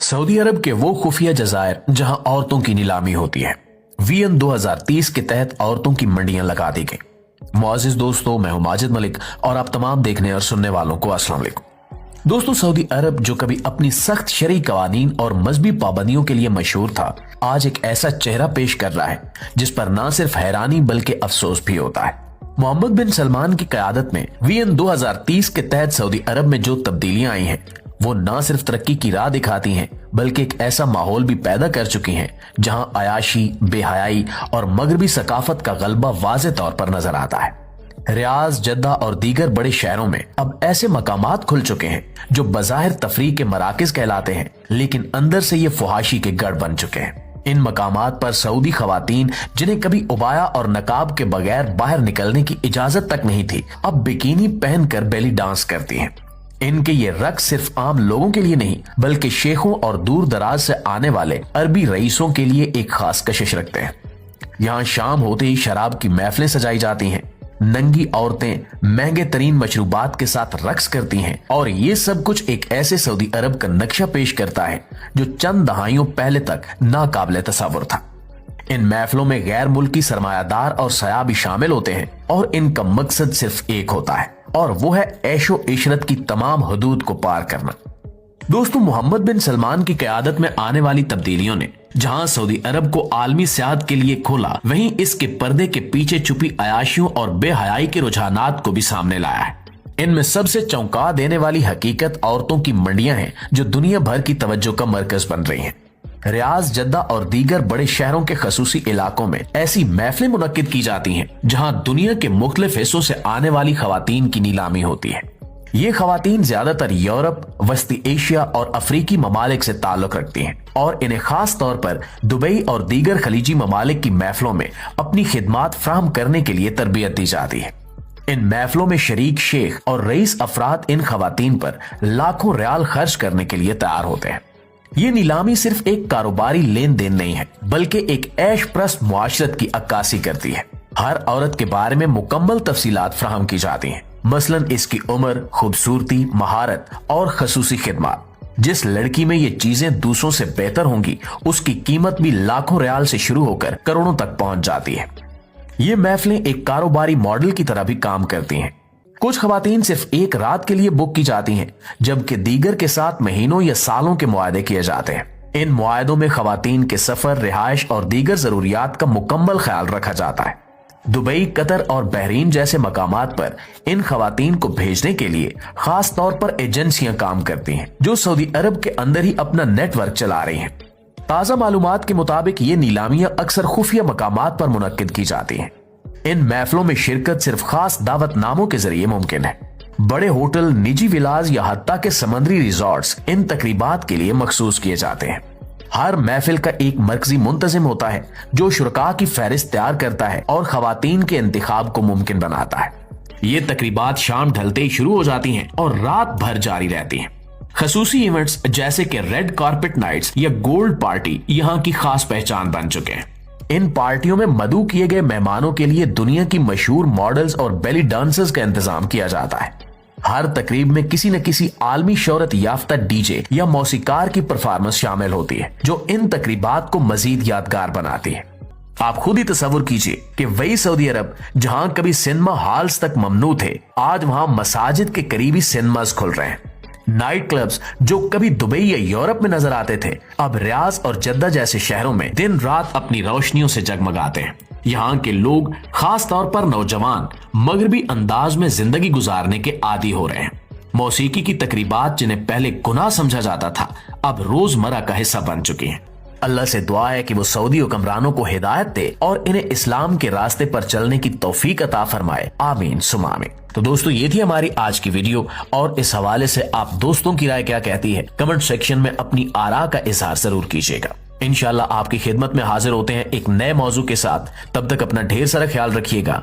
Saudi अरब के वो खुफिया जजायर जहां औरतों की नीलामी होती है। वीएन 2030 के तहत औरतों की मंडियां लगा दी गई। मुआजिज दोस्तों, मैं हूं माजिद मलिक और आप तमाम देखने और सुनने वालों को अस्सलाम वालेकुम। दोस्तों, सऊदी अरब जो कभी अपनी सख्त शरई कवानीन और मजहबी पाबंदियों के लिए मशहूर था, आज एक ऐसा चेहरा पेश कर रहा है जिस पर न सिर्फ हैरानी बल्कि अफसोस भी होता है। मोहम्मद बिन सलमान की क़यादत में वीएन 2030 के तहत सऊदी अरब में जो तब्दीलियां आई हैं वो न सिर्फ तरक्की की राह दिखाती हैं बल्कि एक ऐसा माहौल भी पैदा कर चुकी हैं जहां अयाशी, बेहयाई और मगरबी सकाफत का गलबा वाज़े तौर पर नजर आता है। रियाज, जद्दा और दीगर बड़े शहरों में अब ऐसे मकामात खुल चुके हैं जो बज़ाहिर तफरीह के मराकज कहलाते हैं, लेकिन अंदर से ये फुहाशी के गढ़ बन चुके हैं। इन मकामात पर सऊदी खवातीन जिन्हें कभी उबाया और नकाब के बगैर बाहर निकलने की इजाजत तक नहीं थी, अब बिकिनी पहनकर बेली डांस करती हैं। इनके ये रक्स सिर्फ आम लोगों के लिए नहीं बल्कि शेखों और दूर दराज से आने वाले अरबी रईसों के लिए एक खास कशिश रखते हैं। यहाँ शाम होते ही शराब की महफिलें सजाई जाती हैं, नंगी औरतें महंगे तरीन मशरूबात के साथ रक्स करती हैं और ये सब कुछ एक ऐसे सऊदी अरब का नक्शा पेश करता है जो चंद दहाइयों पहले तक नाकाबिले तसव्वुर था। इन महफिलों में गैर मुल्की सरमायादार और सयाह भी शामिल होते हैं और इनका मकसद सिर्फ एक होता है और वो है ऐशो इशरत की तमाम हदूद को पार करना। दोस्तों, मोहम्मद बिन सलमान की क़यादत में आने वाली तब्दीलियों ने जहां सऊदी अरब को आलमी सियाहत के लिए खोला, वहीं इसके पर्दे के पीछे छुपी अयाशियों और बेहयाई के रुझानात को भी सामने लाया है। इनमें सबसे चौंका देने वाली हकीकत औरतों की मंडियां हैं जो दुनिया भर की तवज्जो का मरकज बन रही हैं। रियाज, जद्दा और दीगर बड़े शहरों के खसूसी इलाकों में ऐसी महफिलें मुनक्किद की जाती हैं जहां दुनिया के मुख्तलिफ हिस्सों से आने वाली खवातीन की नीलामी होती है। ये खवातीन ज्यादातर यूरोप, वस्ती एशिया और अफ्रीकी ममालिक से ताल्लुक रखती हैं और इन्हें खास तौर पर दुबई और दीगर खलीजी ममालिक की महफिलों में अपनी खिदमात फ्राहम करने के लिए तरबियत दी जाती है। इन महफिलों में शरीक शेख और रईस अफराद इन खवातीन पर लाखों रियाल खर्च करने के लिए तैयार होते हैं। ये नीलामी सिर्फ एक कारोबारी लेन देन नहीं है बल्कि एक ऐश प्रस्त मुआशरत की अक्कासी करती है। हर औरत के बारे में मुकम्मल तफसीलात फ्राहम की जाती हैं, मसलन इसकी उम्र, खूबसूरती, महारत और खसूसी खिदमत। जिस लड़की में ये चीजें दूसरों से बेहतर होंगी उसकी कीमत भी लाखों रियाल से शुरू होकर करोड़ों तक पहुंच जाती है। ये महफिलें एक कारोबारी मॉडल की तरह भी काम करती हैं। कुछ खवातीन सिर्फ एक रात के लिए बुक की जाती हैं, जबकि दीगर के साथ महीनों या सालों के मुआहदे किए जाते हैं। इन मुआहदों में खवातीन के सफर, रिहाइश और दीगर जरूरियात का मुकम्मल ख्याल रखा जाता है। दुबई, कतर और बहरीन जैसे मकामात पर इन खवातीन को भेजने के लिए खास तौर पर एजेंसियां काम करती हैं जो सऊदी अरब के अंदर ही अपना नेटवर्क चला रही हैं। ताजा मालूमात के मुताबिक ये नीलामियां अक्सर खुफिया मकामात पर मुनक्किद की जाती हैं। इन महफिलों में शिरकत सिर्फ खास दावतनामों के जरिए मुमकिन है। बड़े होटल, निजी विलाज या हत्ता के समंदरी रिजॉर्ट्स इन तकरीबात के लिए मखसूस किए जाते हैं। हर महफिल का एक मरकजी मुंतजिम होता है जो शुरका की फहरिस्त तैयार करता है और खवातीन के इंतखाब को मुमकिन बनाता है। ये तकरीबात शाम ढलते ही शुरू हो जाती हैं और रात भर जारी रहती हैं। खसूसी इवेंट्स जैसे कि रेड कारपेट नाइट्स या गोल्ड पार्टी यहाँ की खास पहचान बन चुके हैं। इन पार्टियों में मदऊ किए गए मेहमानों के लिए दुनिया की मशहूर मॉडल्स और बेली डांसर्स का इंतजाम किया जाता है। हर तकरीब में किसी न किसी आलमी शोहरत याफ्ता डीजे या मौसीकार की परफॉर्मेंस शामिल होती है जो इन तकरीबात को मजीद यादगार बनाती है। आप खुद ही तसव्वुर कीजिए कि वही सऊदी अरब जहां कभी सिनेमा हॉल्स तक ममनू थे, आज वहां मसाजिद के करीबी सिनेमास खुल रहे हैं। नाइट क्लब्स जो कभी दुबई या यूरोप में नजर आते थे, अब रियाज और जद्दा जैसे शहरों में दिन रात अपनी रोशनियों से जगमगाते हैं। यहाँ के लोग, खास तौर पर नौजवान, मगरबी अंदाज में जिंदगी गुजारने के आदी हो रहे हैं। मौसीकी की तकरीबात जिन्हें पहले गुनाह समझा जाता था, अब रोजमर्रा का हिस्सा बन चुकी हैं। अल्लाह से दुआ है कि वो सऊदी हुक्मरानों को हिदायत दे और इन्हें इस्लाम के रास्ते पर चलने की तौफीक अता फरमाए। आमीन सुमा आमीन। तो दोस्तों, ये थी हमारी आज की वीडियो और इस हवाले से आप दोस्तों की राय क्या कहती है, कमेंट सेक्शन में अपनी आरा का इजहार जरूर कीजिएगा। इंशाल्लाह आपकी खिदमत में हाजिर होते हैं एक नए मौजू के साथ। तब तक अपना ढेर सारा ख्याल रखिएगा।